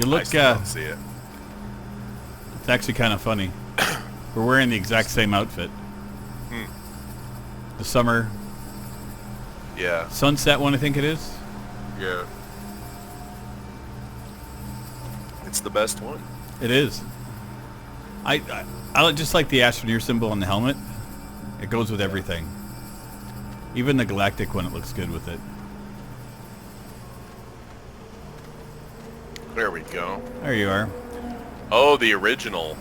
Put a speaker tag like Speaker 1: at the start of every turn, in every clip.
Speaker 1: You look.
Speaker 2: I still don't see it.
Speaker 1: It's actually kind of funny. We're wearing the exact same outfit. The summer.
Speaker 2: Yeah.
Speaker 1: Sunset one, I think it is.
Speaker 2: Yeah. It's the best one.
Speaker 1: It is. I just like the Astroneer symbol on the helmet. It goes with everything. Even the galactic one, it looks good with it.
Speaker 2: There we go.
Speaker 1: There you are.
Speaker 2: Oh, the original.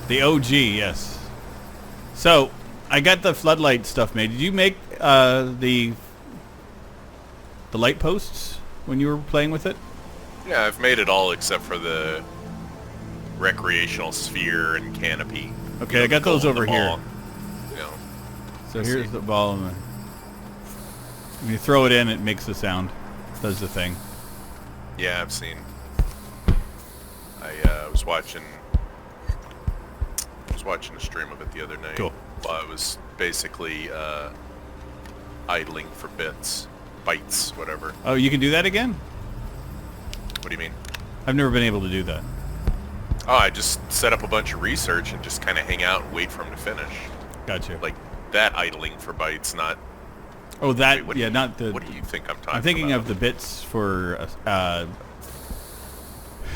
Speaker 1: The OG, yes. So, I got the floodlight stuff made. Did you make the light posts when you were playing with it?
Speaker 2: Yeah, I've made it all except for the recreational sphere and canopy.
Speaker 1: Okay, I got those over here.
Speaker 2: You know,
Speaker 1: So here's the ball. And when you throw it in, it makes the sound. Does the thing.
Speaker 2: yeah, I've seen. I was watching a stream of it the other night.
Speaker 1: Cool.
Speaker 2: Well, I was basically idling for bytes, whatever.
Speaker 1: Oh, you can do that again?
Speaker 2: What do you mean?
Speaker 1: I've never been able to do that.
Speaker 2: Oh, I just set up a bunch of research and just kind of hang out and wait for him to finish.
Speaker 1: Gotcha.
Speaker 2: Like that idling for bytes, not.
Speaker 1: Oh, that,
Speaker 2: Wait,
Speaker 1: yeah, not the...
Speaker 2: What do you think I'm talking about?
Speaker 1: I'm thinking of the bits for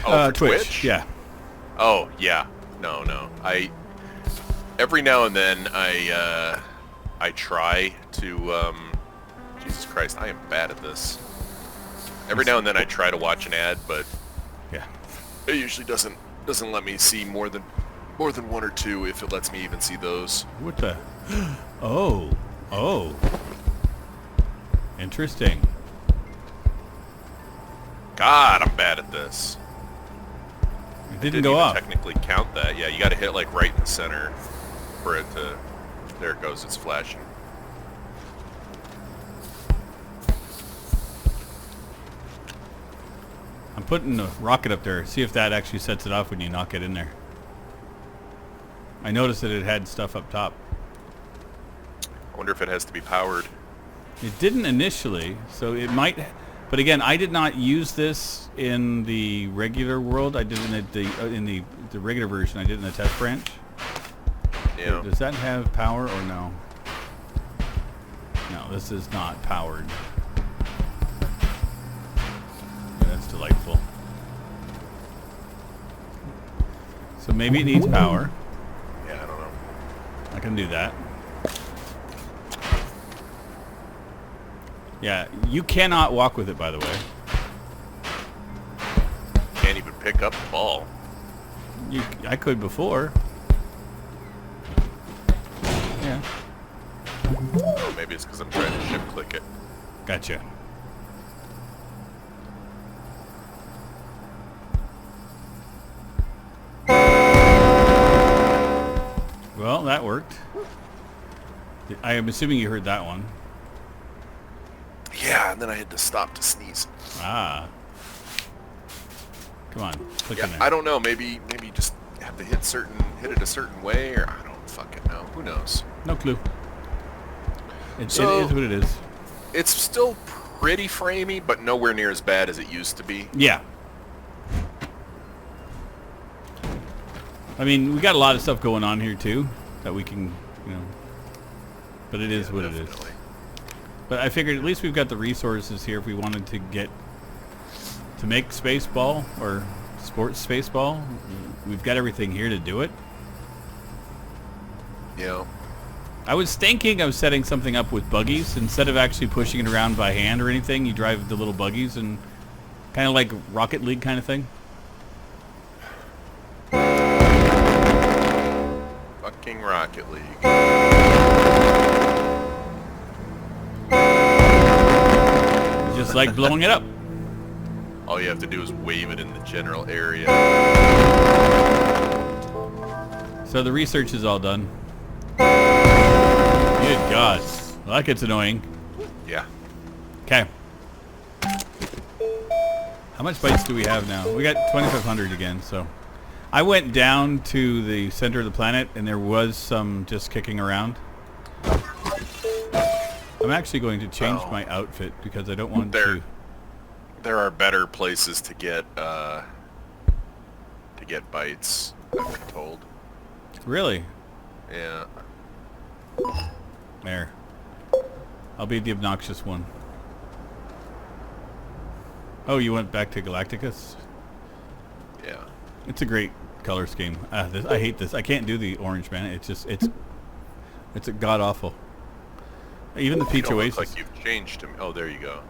Speaker 2: for
Speaker 1: Twitch. Yeah.
Speaker 2: Oh, yeah. No. Every now and then I try to Jesus Christ, I am bad at this. Every now and then I try to watch an ad, but
Speaker 1: Yeah.
Speaker 2: it usually doesn't let me see more than one or two, if it lets me even see those.
Speaker 1: What the... Oh. Interesting.
Speaker 2: God, I'm bad at this.
Speaker 1: It
Speaker 2: Didn't
Speaker 1: didn't go
Speaker 2: even
Speaker 1: off.
Speaker 2: technically count that. Yeah, you got to hit like right in the center for it to. There it goes. It's flashing.
Speaker 1: I'm putting a rocket up there. See if that actually sets it off when you knock it in there. I noticed that it had stuff up top.
Speaker 2: I wonder if it has to be powered.
Speaker 1: It didn't initially, so it might... But again, I did not use this in the regular world. I did it in the regular version. I did it in the test branch.
Speaker 2: Yeah.
Speaker 1: Does that have power or no? No, this is not powered. Yeah, that's delightful. So maybe it needs power.
Speaker 2: Yeah, I don't know.
Speaker 1: I can do that. Yeah, you cannot walk with it, by the way.
Speaker 2: Can't even pick up the ball.
Speaker 1: I could before. Yeah.
Speaker 2: Oh, maybe it's because I'm trying to shift click it.
Speaker 1: Gotcha. Well, that worked. I am assuming you heard that one.
Speaker 2: Yeah, and then I had to stop to sneeze.
Speaker 1: Ah. Come on, click in
Speaker 2: Yeah,
Speaker 1: there.
Speaker 2: I don't know. Maybe you just have to hit it a certain way, or I don't fucking know. Who knows?
Speaker 1: No clue. It is
Speaker 2: So-
Speaker 1: what it is.
Speaker 2: It's still pretty framey, but nowhere near as bad as it used to be.
Speaker 1: Yeah. I mean, we got a lot of stuff going on here too that we can, but it is what it is.
Speaker 2: Definitely.
Speaker 1: But I figured at least we've got the resources here if we wanted to make Spaceball or Sports Spaceball. We've got everything here to do it.
Speaker 2: Yeah.
Speaker 1: I was thinking of setting something up with buggies instead of actually pushing it around by hand or anything. You drive the little buggies and kind of like Rocket League kind of thing.
Speaker 2: Fucking Rocket League.
Speaker 1: Just like blowing it up.
Speaker 2: All you have to do is wave it in the general area.
Speaker 1: So the research is all done. Good God. Well, that gets annoying.
Speaker 2: Yeah.
Speaker 1: Okay. How much bytes do we have now? We got 2,500 again, so... I went down to the center of the planet, and there was some just kicking around. I'm actually going to change my outfit, because I don't want
Speaker 2: There.
Speaker 1: to...
Speaker 2: there are better places to get bites, I've been told.
Speaker 1: Really?
Speaker 2: Yeah.
Speaker 1: There. I'll be the obnoxious one. Oh, you went back to Galacticus?
Speaker 2: Yeah.
Speaker 1: It's a great color scheme. I hate this. I can't do the orange, man. It's just it's a god awful. Even the Peach
Speaker 2: You don't
Speaker 1: Oasis.
Speaker 2: look like you've changed him. Oh, there you go.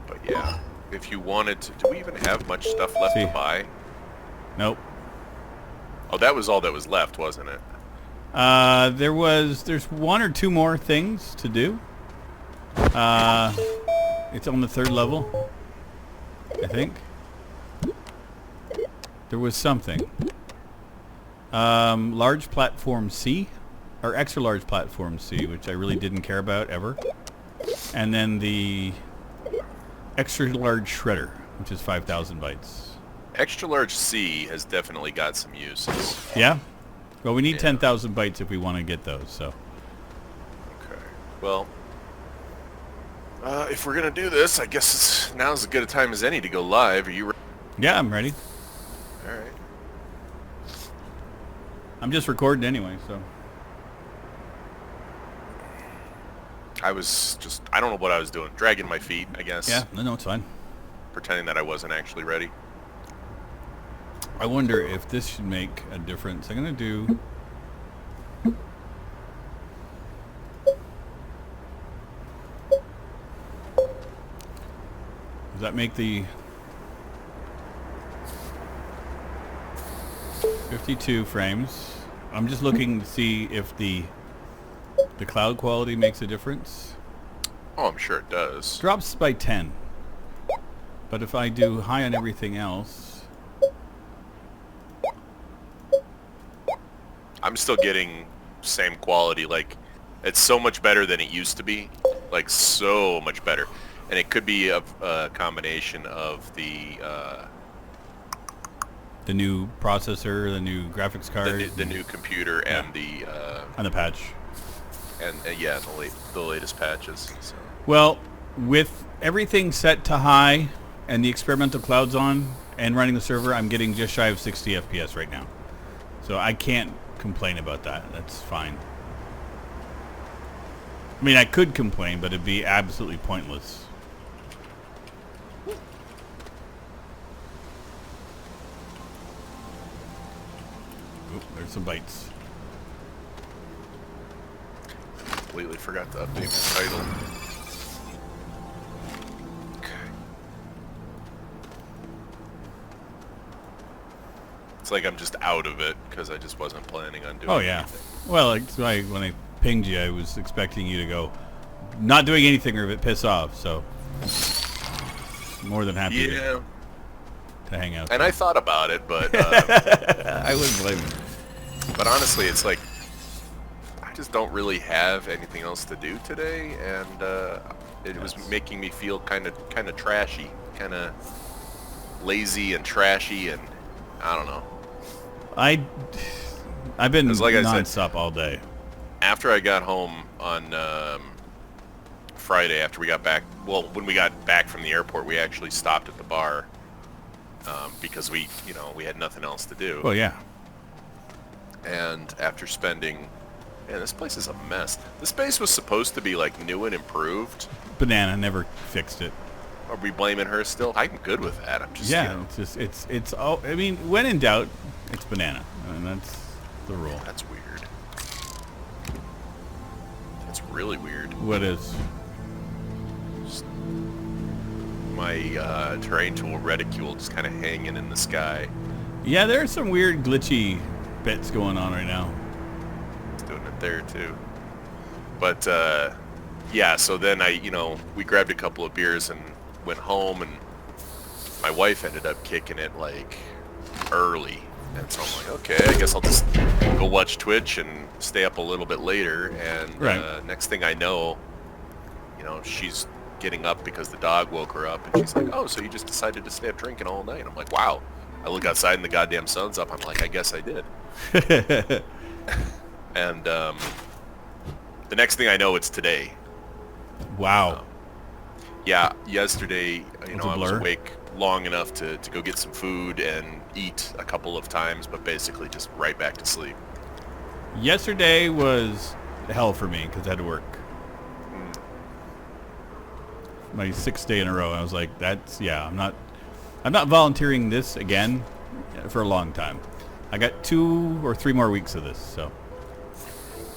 Speaker 2: But yeah, if you wanted to, do we even have much stuff left to buy?
Speaker 1: Nope.
Speaker 2: Oh, that was all that was left, wasn't it?
Speaker 1: There's one or two more things to do. It's on the 3rd level, I think. There was something. Large platform C, or extra large platform C, which I really didn't care about ever. And then the extra large shredder, which is 5,000 bytes.
Speaker 2: Extra large C has definitely got some uses.
Speaker 1: Yeah? Well, we need 10,000 bytes if we want to get those, so.
Speaker 2: Okay. Well, if we're going to do this, I guess now's as good a time as any to go live. Are you ready?
Speaker 1: Yeah, I'm ready.
Speaker 2: All right.
Speaker 1: I'm just recording anyway, so.
Speaker 2: I don't know what I was doing. Dragging my feet, I guess.
Speaker 1: Yeah, no, it's fine.
Speaker 2: Pretending that I wasn't actually ready.
Speaker 1: I wonder if this should make a difference. I'm going to do... Does that make the 52 frames? I'm just looking to see if the cloud quality makes a difference.
Speaker 2: Oh, I'm sure it does.
Speaker 1: Drops by 10. But if I do high on everything else...
Speaker 2: I'm still getting same quality. Like, it's so much better than it used to be. Like, so much better. And it could be a combination of the
Speaker 1: new processor, the new graphics card,
Speaker 2: the new computer, and the
Speaker 1: patch,
Speaker 2: and yeah, the latest patches. So.
Speaker 1: Well, with everything set to high and the experimental clouds on and running the server, I'm getting just shy of 60 FPS right now. So I can't complain about that. That's fine. I mean, I could complain, but it'd be absolutely pointless. There's some bytes.
Speaker 2: Completely forgot to update the title. Okay. It's like I'm just out of it because I just wasn't planning on doing anything.
Speaker 1: Well, that's why when I pinged you, I was expecting you to go, not doing anything or piss off, so more than happy to hang out.
Speaker 2: And I thought about it, but
Speaker 1: I wouldn't blame you.
Speaker 2: But honestly, it's like I just don't really have anything else to do today, and it was making me feel kind of trashy, kind of lazy and trashy, and I don't know.
Speaker 1: I've been
Speaker 2: like
Speaker 1: nonstop all day.
Speaker 2: After I got home on Friday, after we got back, well, when we got back from the airport, we actually stopped at the bar because we had nothing else to do.
Speaker 1: Well, yeah.
Speaker 2: And after spending, man, this place is a mess. This place was supposed to be like new and improved.
Speaker 1: Banana never fixed it.
Speaker 2: Are we blaming her still? I'm good with that. I'm just
Speaker 1: it's all. I mean, when in doubt, it's Banana, and that's the rule.
Speaker 2: That's weird. That's really weird.
Speaker 1: What is?
Speaker 2: Just my terrain tool reticule just kind of hanging in the sky.
Speaker 1: Yeah, there's some weird glitchy bits going on right now.
Speaker 2: It's doing it there too. But yeah, so then we grabbed a couple of beers and went home, and my wife ended up kicking it like early. And so I'm like, okay, I guess I'll just go watch Twitch and stay up a little bit later. And next thing I know, she's getting up because the dog woke her up, and she's like, oh, so you just decided to stay up drinking all night? I'm like, wow. I look outside and the goddamn sun's up. I'm like, I guess I did. And then the next thing I know, it's today.
Speaker 1: Wow.
Speaker 2: Yeah, yesterday, you know,
Speaker 1: a
Speaker 2: I was
Speaker 1: blur.
Speaker 2: awake long enough to go get some food and eat a couple of times, but basically just right back to sleep.
Speaker 1: Yesterday was hell for me because I had to work. My 6th day in a row. I was like, I'm not volunteering this again for a long time. I got 2 or 3 more weeks of this, so.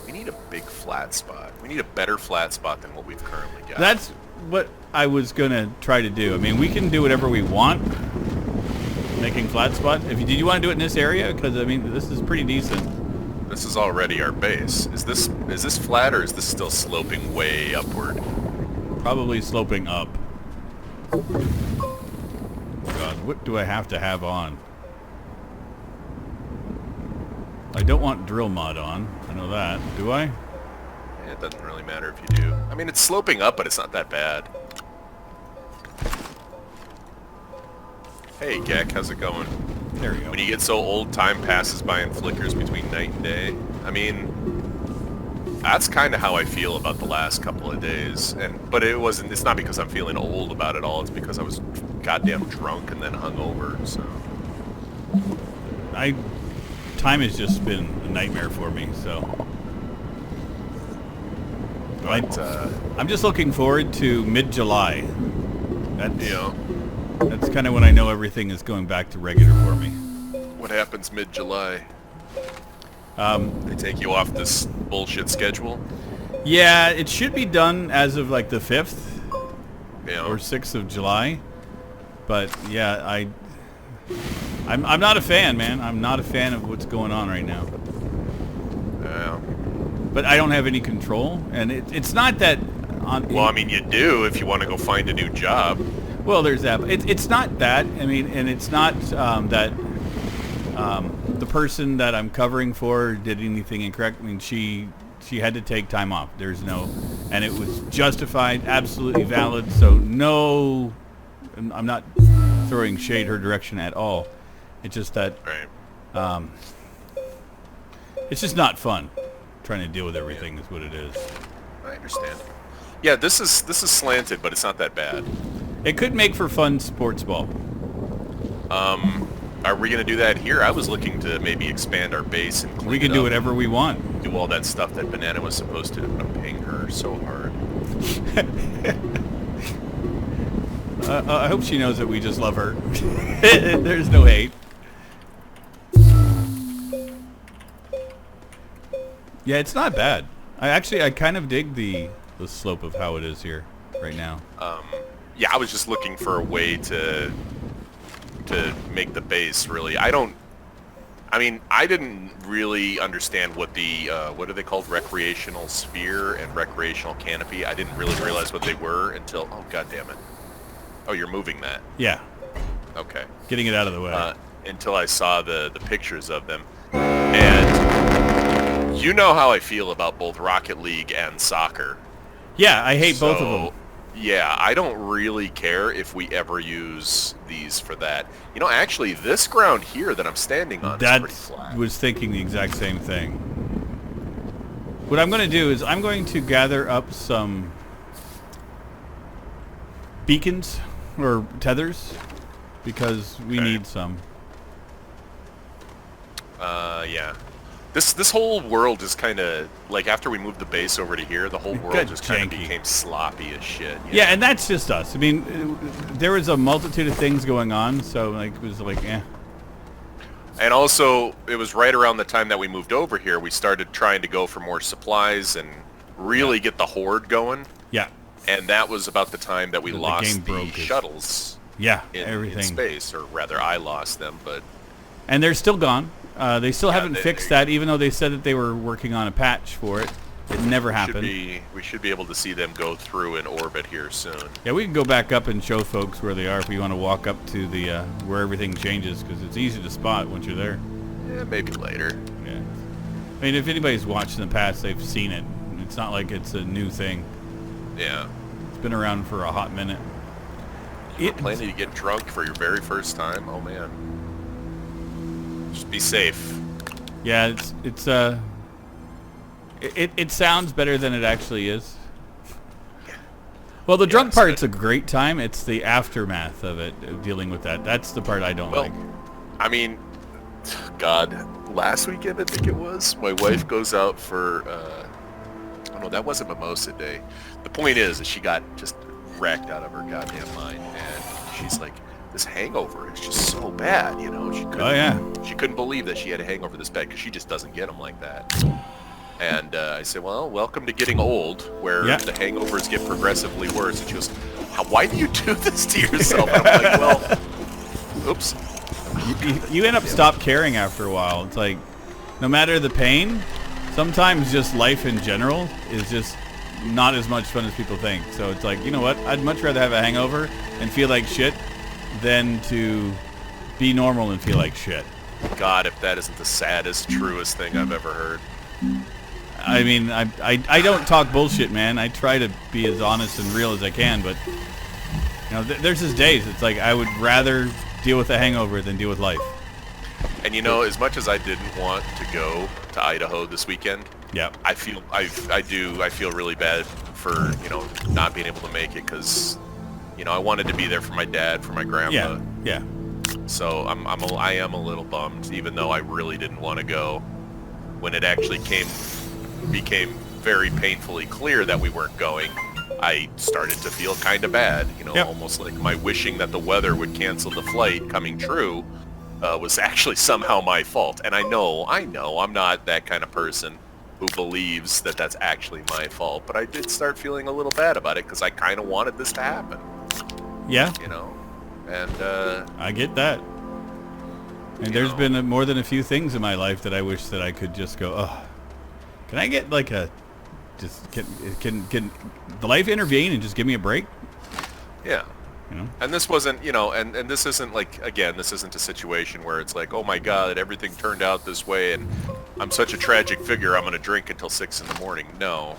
Speaker 2: We need a big flat spot. We need a better flat spot than what we've currently got.
Speaker 1: That's what I was gonna try to do. I mean, we can do whatever we want, making flat spot. Did you want to do it in this area? Because I mean, this is pretty decent.
Speaker 2: This is already our base. Is this flat or is this still sloping way upward?
Speaker 1: Probably sloping up. God, what do I have to have on? I don't want drill mod on. I know that. Do I?
Speaker 2: It doesn't really matter if you do. I mean, it's sloping up, but it's not that bad. Hey, Gek, how's it going?
Speaker 1: There we go.
Speaker 2: When you get so old, time passes by and flickers between night and day. I mean, that's kind of how I feel about the last couple of days. But it's not because I'm feeling old about it all. It's because I was goddamn drunk and then hungover. So
Speaker 1: time has just been a nightmare for me. So.
Speaker 2: But,
Speaker 1: I'm just looking forward to mid-July.
Speaker 2: you
Speaker 1: That's kind of when I know everything is going back to regular for me.
Speaker 2: what happens mid-July?
Speaker 1: Um,
Speaker 2: They take you off this bullshit schedule?
Speaker 1: yeah, it should be done as of like the 5th
Speaker 2: Yeah.
Speaker 1: or 6th of July. But yeah, I'm not a fan, man. I'm not a fan of what's going on right now.
Speaker 2: Yeah.
Speaker 1: But I don't have any control, and it's not that.
Speaker 2: Well, I mean, you do if you want to go find a new job.
Speaker 1: Well, there's that. It's not that. I mean, and it's not that the person that I'm covering for did anything incorrect. I mean, she had to take time off. There's no, and it was justified, absolutely valid. So no, I'm not throwing shade her direction at all. It's just that
Speaker 2: Right.
Speaker 1: it's just not fun trying to deal with everything is what it is.
Speaker 2: I understand. Yeah, this is slanted, but it's not that bad.
Speaker 1: It could make for fun sports ball.
Speaker 2: Are we going to do that here? I was looking to maybe expand our base and clean
Speaker 1: We can
Speaker 2: it
Speaker 1: do
Speaker 2: up,
Speaker 1: whatever we want.
Speaker 2: do all that stuff that Banana was supposed to. I'm paying her so hard.
Speaker 1: I hope she knows that we just love her. There's no hate. Yeah, it's not bad. I kind of dig the slope of how it is here right now.
Speaker 2: Yeah, I was just looking for a way to make the base really. I didn't really understand what the what are they called, recreational sphere and recreational canopy. I didn't really realize what they were until, oh god damn it. Oh, you're moving that.
Speaker 1: Yeah,
Speaker 2: Okay.
Speaker 1: getting it out of the way.
Speaker 2: Until I saw the pictures of them. And you know how I feel about both Rocket League and soccer.
Speaker 1: Yeah, I hate both of them.
Speaker 2: Yeah, I don't really care if we ever use these for that. You know, actually, this ground here that I'm standing on is pretty flat.
Speaker 1: Was thinking the exact same thing. What I'm going to do is I'm going to gather up some beacons or tethers because we need some.
Speaker 2: Yeah. This whole world is kind of like, after we moved the base over to here, the whole
Speaker 1: It got
Speaker 2: world just kind of
Speaker 1: janky.
Speaker 2: became sloppy as shit. you
Speaker 1: Yeah,
Speaker 2: know?
Speaker 1: and that's just us. I mean, there was a multitude of things going on, so like it was like, eh.
Speaker 2: And also, it was right around the time that we moved over here, we started trying to go for more supplies and really get the horde going.
Speaker 1: Yeah,
Speaker 2: And that was about the time that we
Speaker 1: The game
Speaker 2: lost the
Speaker 1: broke.
Speaker 2: shuttles
Speaker 1: yeah,
Speaker 2: in
Speaker 1: everything.
Speaker 2: space, or rather, I lost them. But
Speaker 1: And they're still gone. They still haven't
Speaker 2: they-
Speaker 1: fixed that, even though they said that they were working on a patch for it. It never happened.
Speaker 2: we should be able to see them go through in orbit here soon.
Speaker 1: Yeah, we can go back up and show folks where they are if we want to walk up to the where everything changes, because it's easy to spot once you're there.
Speaker 2: Yeah, maybe later.
Speaker 1: Yeah. I mean, if anybody's watched in the past, they've seen it. It's not like it's a new thing.
Speaker 2: Yeah.
Speaker 1: It's been around for a hot minute.
Speaker 2: You're planning to get drunk for your very first time? Oh man. Just be safe.
Speaker 1: Yeah, It sounds better than it actually is. Well, the drunk part's a great time. It's the aftermath of it, dealing with that. That's the part I don't like.
Speaker 2: I mean, God, last weekend I think it was, my wife goes out for, oh no, that wasn't Mimosa Day. The point is that she got just wrecked out of her goddamn mind, and she's like, this hangover is just so bad, you know? She couldn't believe that she had a hangover this bad, because she just doesn't get them like that. And I said, well, welcome to getting old, where the hangovers get progressively worse. And she goes, why do you do this to yourself? And I'm like, well, oops.
Speaker 1: You end up stop caring after a while. It's like, no matter the pain, sometimes just life in general is just not as much fun as people think. So it's like, you know what? I'd much rather have a hangover and feel like shit than to be normal and feel like shit.
Speaker 2: God, if that isn't the saddest, truest thing I've ever heard.
Speaker 1: I mean, I don't talk bullshit, man. I try to be as honest and real as I can, but you know, there's just days. It's like I would rather deal with a hangover than deal with life.
Speaker 2: And you know, as much as I didn't want to go to Idaho this weekend, I feel really bad for, you know, not being able to make it, because, you know, I wanted to be there for my dad, for my grandpa.
Speaker 1: Yeah.
Speaker 2: So I am a little bummed, even though I really didn't want to go. When it actually became very painfully clear that we weren't going, I started to feel kind of bad, you know, almost like my wishing that the weather would cancel the flight coming true was actually somehow my fault. And I know I'm not that kind of person who believes that that's actually my fault, but I did start feeling a little bad about it, because I kind of wanted this to happen.
Speaker 1: Yeah.
Speaker 2: You know, and
Speaker 1: I get that. And there's been more than a few things in my life that I wish that I could just go, oh, can I get like a, just can the life intervene and just give me a break?
Speaker 2: Yeah.
Speaker 1: You know?
Speaker 2: And this wasn't, you know, and this isn't like, again, this isn't a situation where it's like, oh my God, everything turned out this way and I'm such a tragic figure, I'm going to drink until 6 in the morning. No.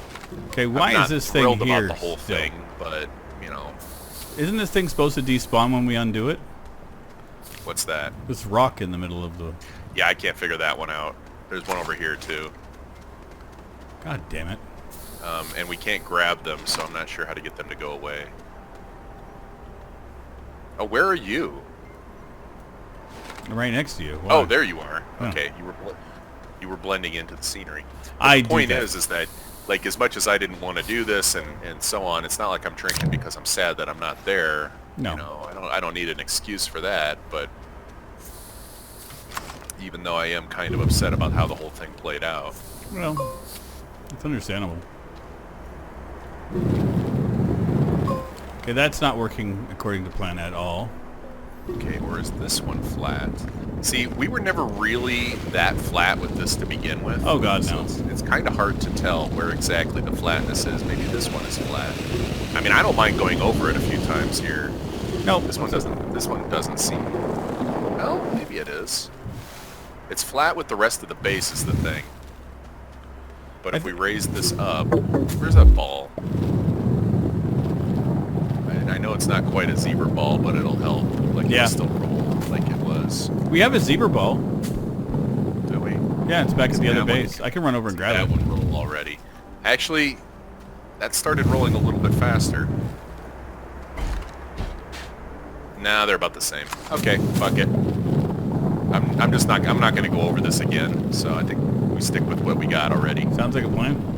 Speaker 1: Okay, why is this thing here?
Speaker 2: I'm not thrilled about the whole thing, but, you know.
Speaker 1: Isn't this thing supposed to despawn when we undo it?
Speaker 2: What's that?
Speaker 1: This rock in the middle of the...
Speaker 2: Yeah, I can't figure that one out. There's one over here, too.
Speaker 1: God damn it.
Speaker 2: And we can't grab them, so I'm not sure how to get them to go away. Oh, where are you?
Speaker 1: I'm right next to you. Why?
Speaker 2: Oh, there you are.
Speaker 1: Oh.
Speaker 2: Okay, you were blending into the scenery.
Speaker 1: The
Speaker 2: point is that, like, as much as I didn't want to do this and so on, it's not like I'm drinking because I'm sad that I'm not there.
Speaker 1: No.
Speaker 2: You know, I don't need an excuse for that, but even though I am kind of upset about how the whole thing played out.
Speaker 1: Well, it's understandable. Okay, that's not working according to plan at all.
Speaker 2: Okay, or is this one flat? See, we were never really that flat with this to begin with.
Speaker 1: Oh God,
Speaker 2: so
Speaker 1: no.
Speaker 2: It's kind of hard to tell where exactly the flatness is. Maybe this one is flat. I mean, I don't mind going over it a few times here.
Speaker 1: No,
Speaker 2: this one doesn't seem. Well, maybe it is. It's flat with the rest of the base is the thing. But if we raise this up, where's that ball? I know it's not quite a zebra ball, but it'll help. Like it'll still roll like it was.
Speaker 1: We have a zebra ball.
Speaker 2: Do we?
Speaker 1: Yeah, it's back at the other base. I can run over and grab it.
Speaker 2: That one roll already. Actually, that started rolling a little bit faster. Nah, they're about the same. Okay, fuck it. I'm not going to go over this again. So I think we stick with what we got already.
Speaker 1: Sounds like a plan.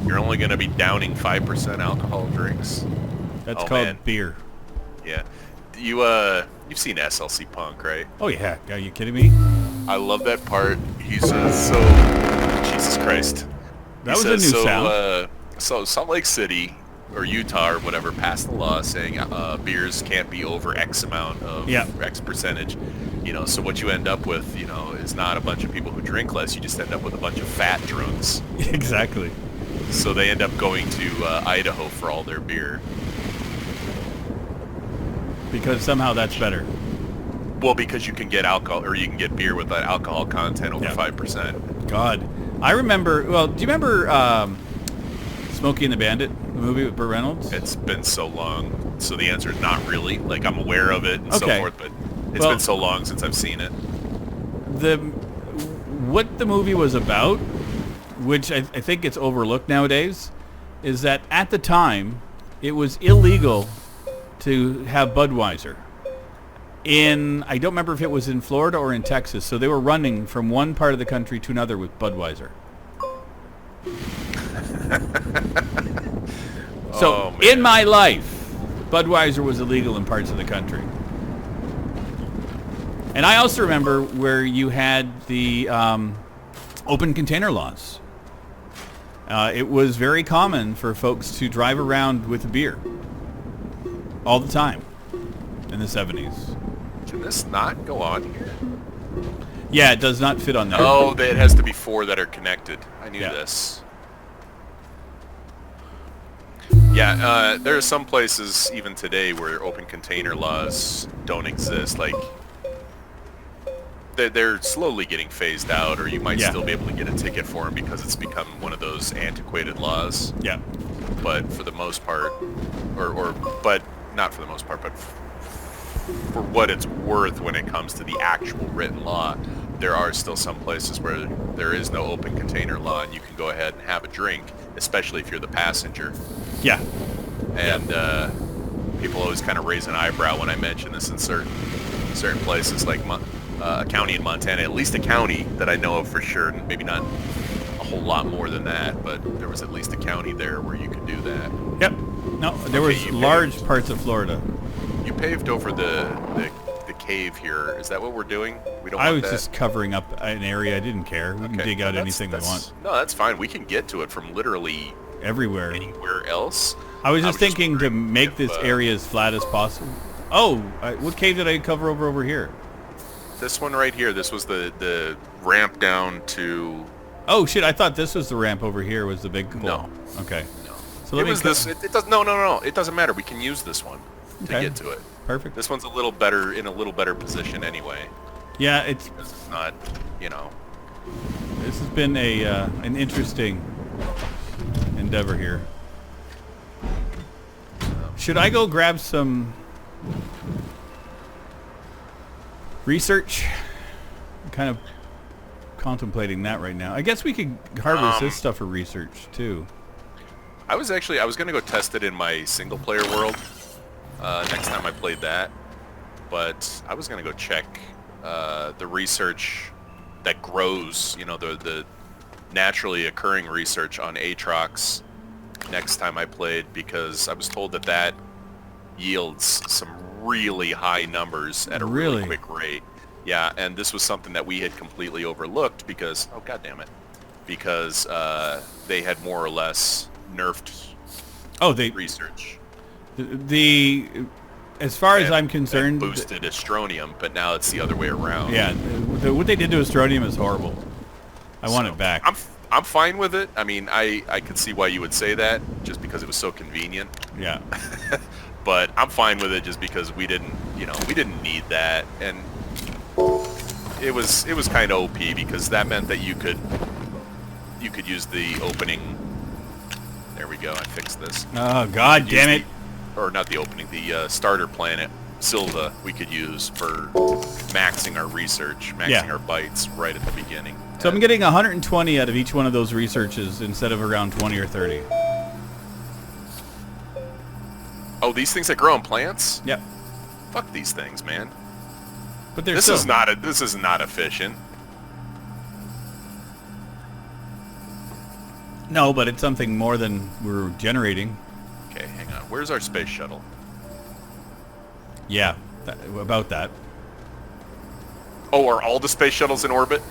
Speaker 2: You're only going to be downing 5% alcohol drinks.
Speaker 1: That's called beer.
Speaker 2: Yeah. You've seen SLC Punk, right?
Speaker 1: Oh yeah. Are you kidding me?
Speaker 2: I love that part. He says so. Jesus Christ.
Speaker 1: That was a new sound.
Speaker 2: So Salt Lake City or Utah or whatever passed the law saying beers can't be over X amount of X percentage. You know, so what you end up with, you know, is not a bunch of people who drink less. You just end up with a bunch of fat drunks.
Speaker 1: Exactly.
Speaker 2: So they end up going to Idaho for all their beer.
Speaker 1: Because somehow that's better.
Speaker 2: Well, because you can get alcohol, or you can get beer with an alcohol content over 5%.
Speaker 1: God. I remember, well, do you remember Smokey and the Bandit, the movie with Burt Reynolds?
Speaker 2: It's been so long. So the answer is not really. Like, I'm aware of it and so forth, but it's been so long since I've seen it.
Speaker 1: what the movie was about, which I think it's overlooked nowadays, is that at the time, it was illegal to have Budweiser. I don't remember if it was in Florida or in Texas, so they were running from one part of the country to another with Budweiser. So, in my life, Budweiser was illegal in parts of the country. And I also remember where you had the open container laws. It was very common for folks to drive around with a beer all the time in the 70s.
Speaker 2: Can this not go on here?
Speaker 1: Yeah, it does not fit on there.
Speaker 2: Oh, it has to be 4 that are connected. I knew this. Yeah, there are some places even today where open container laws don't exist. Like, they're slowly getting phased out, or you might still be able to get a ticket for them because it's become one of those antiquated laws.
Speaker 1: Yeah.
Speaker 2: But for the most part, but not for the most part, but for what it's worth when it comes to the actual written law, there are still some places where there is no open container law and you can go ahead and have a drink, especially if you're the passenger.
Speaker 1: Yeah.
Speaker 2: And people always kind of raise an eyebrow when I mention this in certain places, like a county in Montana, at least a county that I know of for sure, maybe not a whole lot more than that, but there was at least a county there where you could do that.
Speaker 1: Yep. No, there was large parts of Florida.
Speaker 2: You paved over the cave here. Is that what we're doing? We don't.
Speaker 1: I was just covering up an area. I didn't care. We can dig out anything we want.
Speaker 2: No, that's fine. We can get to it from literally
Speaker 1: everywhere.
Speaker 2: Anywhere else.
Speaker 1: I was just thinking to make this area as flat as possible. Oh, what cave did I cover over here?
Speaker 2: This one right here. This was the ramp down to...
Speaker 1: Oh, shit. I thought this was the ramp over here was the big hole.
Speaker 2: No.
Speaker 1: Okay.
Speaker 2: No.
Speaker 1: So
Speaker 2: it was this... It does, no. It doesn't matter. We can use this one to get to it.
Speaker 1: Perfect.
Speaker 2: This one's a little better, in a little better position anyway.
Speaker 1: Yeah, it's
Speaker 2: not, you know...
Speaker 1: This has been an interesting endeavor here. Should I go grab some research? I'm kind of contemplating that right now. I guess we could harvest this stuff for research too.
Speaker 2: I was going to go test it in my single player world next time I played that, but I was going to go check the research that grows, you know, the naturally occurring research on Aatrox next time I played, because I was told that yields some really high numbers at a really quick rate. Yeah, and this was something that we had completely overlooked because, oh god damn it, because they had more or less nerfed research.
Speaker 1: As far as I'm concerned,
Speaker 2: boosted Astroneer, but now it's the other way around.
Speaker 1: Yeah, what they did to Astroneer is horrible. I want it back.
Speaker 2: I'm fine with it. I mean, I could see why you would say that, just because it was so convenient.
Speaker 1: Yeah.
Speaker 2: But I'm fine with it just because we didn't need that, and it was kind of OP because that meant that you could use the opening. There we go. I fixed this.
Speaker 1: Oh god damn it!
Speaker 2: Or not the opening, the starter planet Silva we could use for maxing our research, maxing our bytes right at the beginning.
Speaker 1: So I'm getting 120 out of each one of those researches instead of around 20 or 30.
Speaker 2: Oh, these things that grow on plants?
Speaker 1: Yep.
Speaker 2: Fuck these things, man.
Speaker 1: But they're
Speaker 2: this is not efficient.
Speaker 1: No, but it's something more than we're generating.
Speaker 2: Okay, hang on. Where's our space shuttle?
Speaker 1: Yeah, about that.
Speaker 2: Oh, are all the space shuttles in orbit?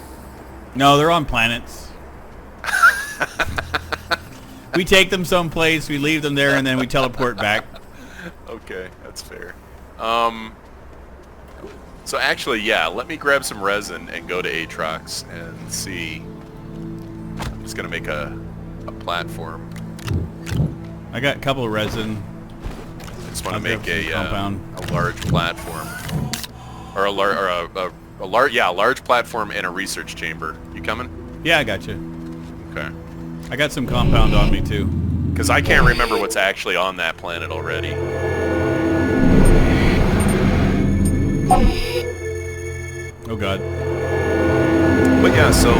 Speaker 1: No, they're on planets. We take them someplace, we leave them there, and then we teleport back.
Speaker 2: Okay, that's fair. So actually, yeah, let me grab some resin and go to Aatrox and see. I'm just gonna make a platform.
Speaker 1: I got a couple of resin.
Speaker 2: I just want to make a large platform, or a large platform and a research chamber. You coming?
Speaker 1: Yeah, I got you.
Speaker 2: Okay.
Speaker 1: I got some compound on me too.
Speaker 2: Because I can't remember what's actually on that planet already.
Speaker 1: Oh god.
Speaker 2: But yeah, So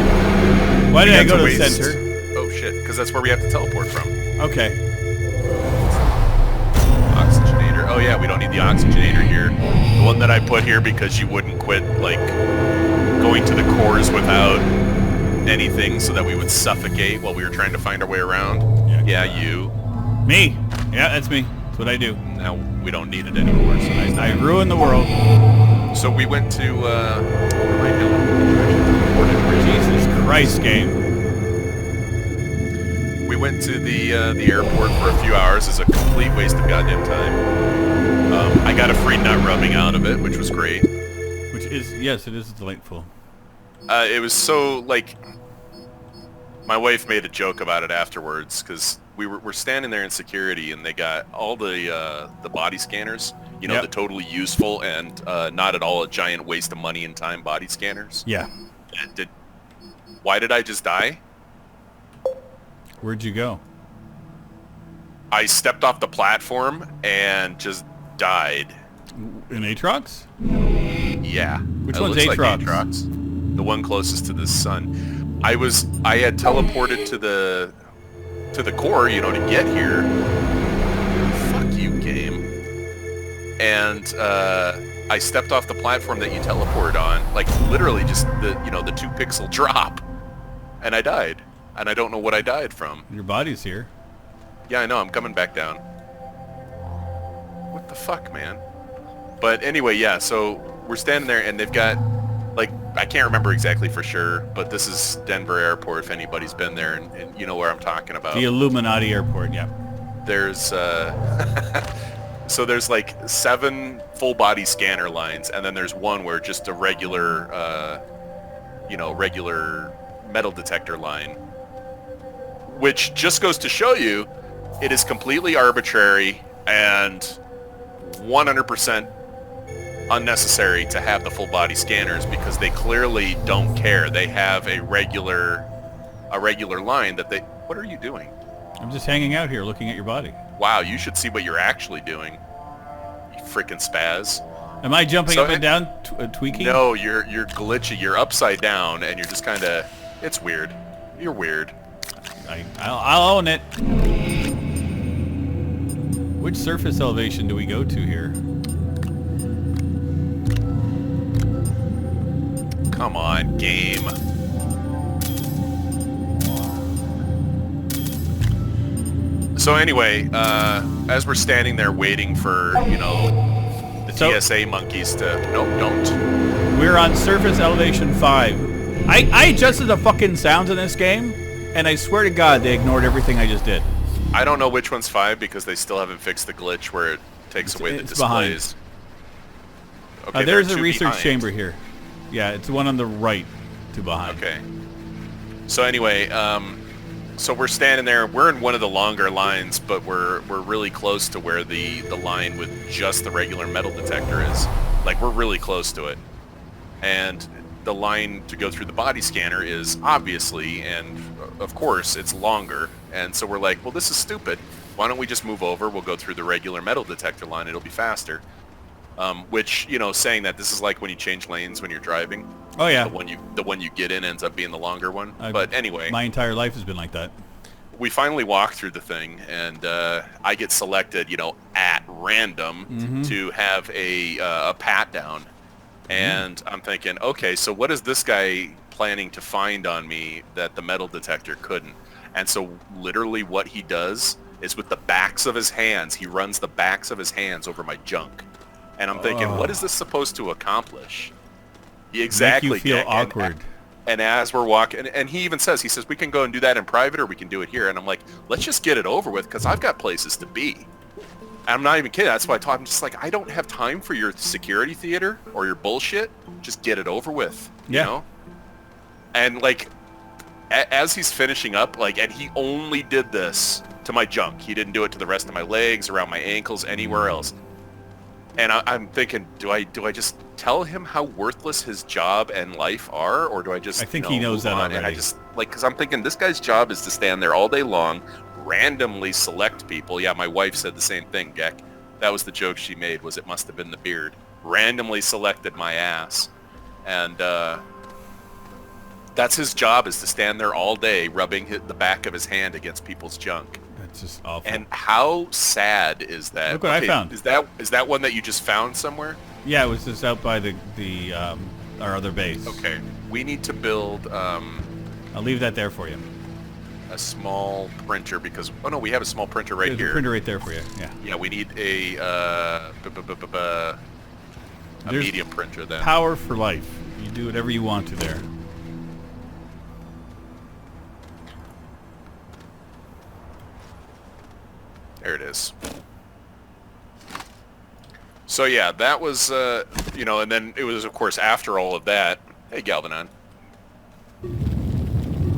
Speaker 1: Why
Speaker 2: we
Speaker 1: did I
Speaker 2: got
Speaker 1: go to the
Speaker 2: waste-
Speaker 1: center?
Speaker 2: Oh shit, because that's where we have to teleport from.
Speaker 1: Okay.
Speaker 2: Oxygenator. Oh yeah, we don't need the oxygenator here. The one that I put here because you wouldn't quit, like, going to the cores without anything so that we would suffocate while we were trying to find our way around. Yeah, you.
Speaker 1: Me. Yeah, that's me. That's what I do.
Speaker 2: Now we don't need it anymore. So
Speaker 1: I ruin the world.
Speaker 2: So we went to, where am I doing?
Speaker 1: Jesus Christ, game.
Speaker 2: We went to the airport for a few hours. It's a complete waste of goddamn time. I got a free nut rubbing out of it, which was great.
Speaker 1: Which is, yes, it is delightful.
Speaker 2: It was so, like, my wife made a joke about it afterwards, because we're standing there in security, and they got all the body scanners, you know,
Speaker 1: Yep.
Speaker 2: the totally useful and not at all a giant waste of money and time body scanners.
Speaker 1: Yeah.
Speaker 2: Why did I just die?
Speaker 1: Where'd you go?
Speaker 2: I stepped off the platform and just died.
Speaker 1: In Aatrox?
Speaker 2: Yeah.
Speaker 1: Which
Speaker 2: It
Speaker 1: one's
Speaker 2: looks like
Speaker 1: Aatrox?
Speaker 2: Aatrox. The one closest to the sun. I had teleported to the core, you know, to get here. Fuck you, game. And I stepped off the platform that you teleported on, like literally just the 2-pixel drop, and I died. And I don't know what I died from.
Speaker 1: Your body's here.
Speaker 2: Yeah, I know. I'm coming back down. What the fuck, man? But anyway, yeah, so we're standing there, and they've got, like, I can't remember exactly for sure, but this is Denver Airport, if anybody's been there, and you know where I'm talking about.
Speaker 1: The Illuminati Airport, yeah.
Speaker 2: There's, so there's, like, 7 full-body scanner lines, and then there's one where just a regular, regular metal detector line. Which just goes to show you, it is completely arbitrary and 100% unnecessary to have the full body scanners, because they clearly don't care. They have a regular line that they... What are you doing?
Speaker 1: I'm just hanging out here looking at your body.
Speaker 2: Wow, you should see what you're actually doing. You freaking spaz.
Speaker 1: Am I jumping
Speaker 2: So
Speaker 1: up and down, tweaking?
Speaker 2: No, you're glitchy. You're upside down, and you're just kind of... It's weird. You're weird.
Speaker 1: I'll own it. Which surface elevation do we go to here?
Speaker 2: Come on, game. So anyway, as we're standing there waiting for, the TSA monkeys to... Nope, don't.
Speaker 1: We're on surface elevation 5. I adjusted the fucking sounds in this game, and I swear to God, they ignored everything I just did.
Speaker 2: I don't know which one's 5 because they still haven't fixed the glitch where it takes away the displays. Okay,
Speaker 1: there's a research chamber here. Yeah, it's the one on the right to behind.
Speaker 2: Okay. So anyway, so we're standing there. We're in one of the longer lines, but we're really close to where the line with just the regular metal detector is. Like, we're really close to it. And the line to go through the body scanner is obviously, and of course, it's longer. And so we're like, well, this is stupid. Why don't we just move over? We'll go through the regular metal detector line. It'll be faster. Which, saying that, this is like when you change lanes when you're driving.
Speaker 1: Oh, yeah.
Speaker 2: The one you get in ends up being the longer one. But anyway.
Speaker 1: My entire life has been like that.
Speaker 2: We finally walk through the thing, and I get selected, at random to have a pat down. And I'm thinking, okay, so what is this guy planning to find on me that the metal detector couldn't? And so literally what he does is with the backs of his hands, he runs the backs of his hands over my junk. And I'm thinking, what is this supposed to accomplish? Exactly.
Speaker 1: Make you feel
Speaker 2: Dick.
Speaker 1: awkward.
Speaker 2: And as we're walking, and he even says, we can go and do that in private, or we can do it here. And I'm like, let's just get it over with, because I've got places to be. And I'm not even kidding. That's why I'm just like, I don't have time for your security theater or your bullshit. Just get it over with, you know? And like, as he's finishing up, like, and he only did this to my junk. He didn't do it to the rest of my legs, around my ankles, anywhere else. And I'm thinking, do I just tell him how worthless his job and life are, or do I just?
Speaker 1: I think he knows that already.
Speaker 2: And I just because I'm thinking this guy's job is to stand there all day long, randomly select people. Yeah, my wife said the same thing, Geck. That was the joke she made. Was it must have been the beard. Randomly selected my ass, and That's his job, is to stand there all day rubbing the back of his hand against people's junk.
Speaker 1: That's just awful.
Speaker 2: And how sad is that?
Speaker 1: Look what I found.
Speaker 2: Is that one that you just found somewhere?
Speaker 1: Yeah, it was just out by our other base.
Speaker 2: Okay. We need to build
Speaker 1: I'll leave that there for you.
Speaker 2: a small printer because... Oh, no, we have a small printer right
Speaker 1: There's
Speaker 2: here.
Speaker 1: a printer right there for you, yeah.
Speaker 2: Yeah, we need a
Speaker 1: There's
Speaker 2: medium printer then.
Speaker 1: Power for life. You do whatever you want to there.
Speaker 2: There it is. So yeah, that was, you know, and then it was, of course, after all of that... Hey, Galvanon.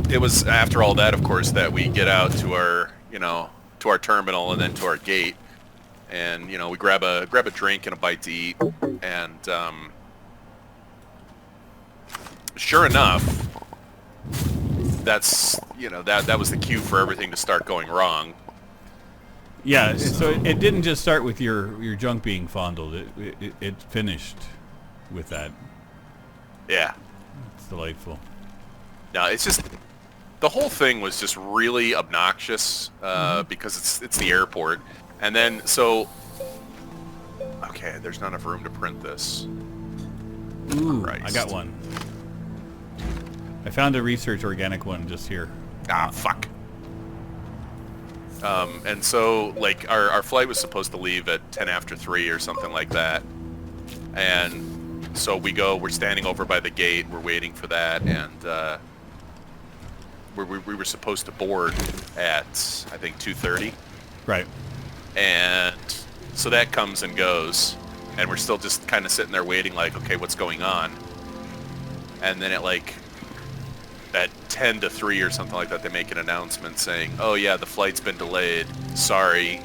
Speaker 2: It was after all that, of course, that we get out to our, you know, to our terminal and then to our gate. And, you know, we grab a drink and a bite to eat. And, sure enough, that's, you know, that was the cue for everything to start going wrong.
Speaker 1: Yeah, so it didn't just start with your junk being fondled. It finished with that.
Speaker 2: Yeah.
Speaker 1: It's delightful.
Speaker 2: No, it's just... The whole thing was just really obnoxious because it's the airport. And then, so... Okay, there's not enough room to print this.
Speaker 1: Ooh,
Speaker 2: Christ.
Speaker 1: I got one. I found a research organic one just here.
Speaker 2: Ah, fuck. And so, like, our flight was supposed to leave at 10 after 3 or something like that. And so we're standing over by the gate, we're waiting for that, and we were supposed to board at, I think, 2:30.
Speaker 1: Right.
Speaker 2: And so that comes and goes, and we're still just kind of sitting there waiting, like, okay, what's going on? And then at 10 to 3 or something like that, they make an announcement saying, oh yeah, the flight's been delayed. Sorry.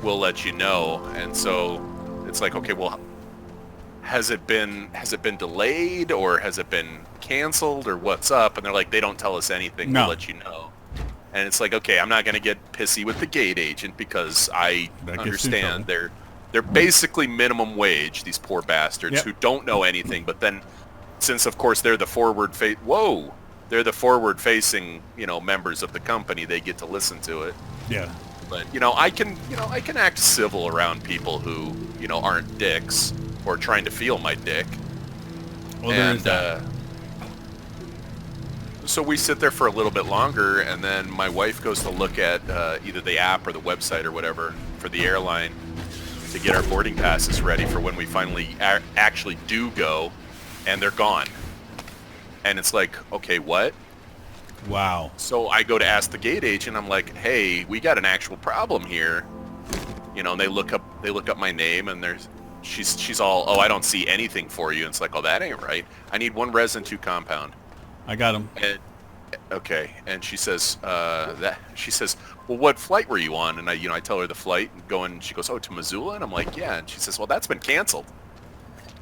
Speaker 2: We'll let you know. And so it's like, okay, well, has it been delayed or has it been canceled or what's up? And they're like, they don't tell us anything.
Speaker 1: No.
Speaker 2: We'll let you know. And it's like, okay, I'm not going to get pissy with the gate agent because I understand they're basically minimum wage, these poor bastards who don't know anything. But then, since of course they're the they're the forward-facing, you know, members of the company, they get to listen to it.
Speaker 1: Yeah.
Speaker 2: But I can act civil around people who, you know, aren't dicks or trying to feel my dick.
Speaker 1: Well, there is that.
Speaker 2: So we sit there for a little bit longer, and then my wife goes to look at either the app or the website or whatever for the airline to get our boarding passes ready for when we finally actually do go, and they're gone. And it's like, okay, what?
Speaker 1: Wow.
Speaker 2: So I go to ask the gate agent. I'm like, hey, we got an actual problem here. You know, and they look up my name, and she's all, oh, I don't see anything for you. And it's like, oh, that ain't right. I need 1 resin, 2 compound.
Speaker 1: I got him.
Speaker 2: Okay, and she says, well, what flight were you on? And I tell her the flight, and she goes, oh, to Missoula? And I'm like, yeah. And she says, well, that's been canceled.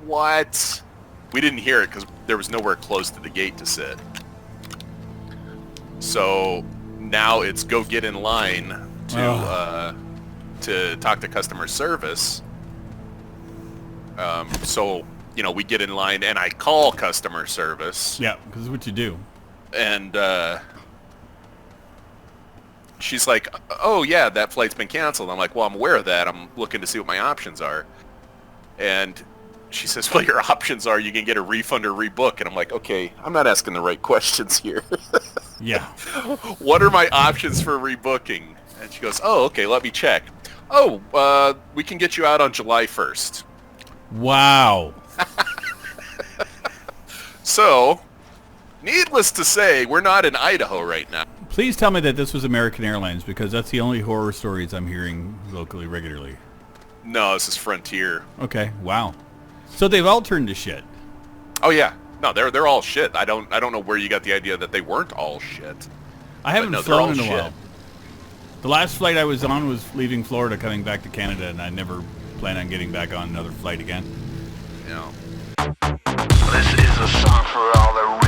Speaker 2: What? We didn't hear it because there was nowhere close to the gate to sit. So now it's go get in line to talk to customer service. So, you know, we get in line and I call customer service.
Speaker 1: Yeah, because it's what you do.
Speaker 2: And she's like, oh, yeah, that flight's been canceled. I'm like, well, I'm aware of that. I'm looking to see what my options are. And she says, well, your options are you can get a refund or rebook. And I'm like, okay, I'm not asking the right questions here.
Speaker 1: Yeah.
Speaker 2: What are my options for rebooking? And she goes, oh, okay, let me check. Oh, we can get you out on July 1st.
Speaker 1: Wow.
Speaker 2: So, needless to say, we're not in Idaho right now.
Speaker 1: Please tell me that this was American Airlines, because that's the only horror stories I'm hearing locally regularly.
Speaker 2: No, this is Frontier.
Speaker 1: Okay, wow. So they've all turned to shit.
Speaker 2: Oh yeah, no, they're all shit. I don't know where you got the idea that they weren't all shit.
Speaker 1: I haven't flown in a while. The last flight I was on was leaving Florida, coming back to Canada, and I never plan on getting back on another flight again.
Speaker 2: You know.
Speaker 3: This is a song for all the